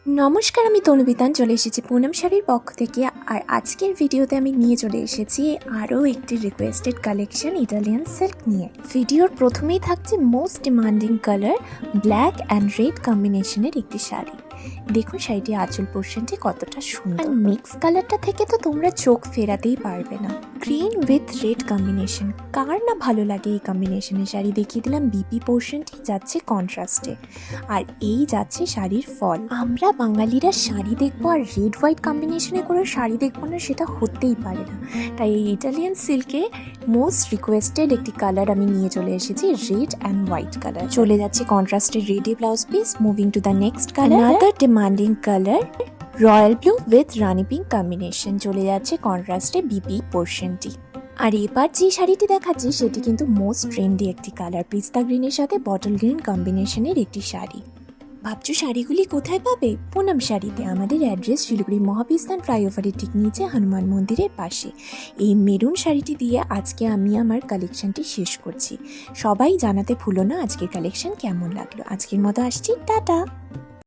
নমস্কার, আমি তনুবিতান চলে এসেছি পুনম শাড়ির পক্ষ থেকে। আর আজকের ভিডিওতে আমি নিয়ে চলে এসেছি আরও একটি রিকোয়েস্টেড কালেকশন ইটালিয়ান সিল্ক নিয়ে। ভিডিওর প্রথমেই থাকছে most demanding colour black and red কম্বিনেশনের একটি শাড়ি। দেখুন শাড়িটি আঁচল পোর্শনটি কতটা সুন্দর। আর মিক্স কালারটা থেকে তো তোমরা চোখ ফেরাতেই পারবে না। গ্রিন উইথ রেড কম্বিনেশন, কার না ভালো লাগে এই কম্বিনেশনের শাড়ি। দেখিয়ে দিলাম বিপি পোর্শনটি যাচ্ছে কন্ট্রাস্টে, আর এই যাচ্ছে শাড়ির ফল। আমরা বাঙালিরা শাড়ি দেখবো আর রেড হোয়াইট কম্বিনেশনে করে শাড়ি দেখবো না, সেটা হতেই পারে না। তাই এই ইটালিয়ান সিল্কে মোস্ট রিকোয়েস্টেড একটি কালার আমি নিয়ে চলে এসেছি, রেড অ্যান্ড হোয়াইট কালার। চলে যাচ্ছে কন্ট্রাস্টের ready blouse piece. Moving to the next colour, another demanding colour royal blue with rani pink combination. চলে যাচ্ছে কন্ট্রাস্টে বিপি পোর্শনটি। আর এবার যে শাড়িটি দেখাচ্ছি সেটি কিন্তু মোস্ট ট্রেন্ডি একটি কালার, পিস্তা গ্রিনের সাথে বটল গ্রিন কম্বিনেশনের একটি শাড়ি। ভাবছো শাড়িগুলি কোথায় পাবে? পুনম শাড়িতে। আমাদের অ্যাড্রেস শিলিগুড়ি মহাবিস্তান ফ্লাইওভারের ঠিক নিচে হনুমান মন্দিরের পাশে। এই মেরুন শাড়িটি দিয়ে আজকে আমি আমার কালেকশনটি শেষ করছি। সবাই জানাতে ভুলো না আজকের কালেকশন কেমন লাগলো। আজকের মতো আসছি, টাটা।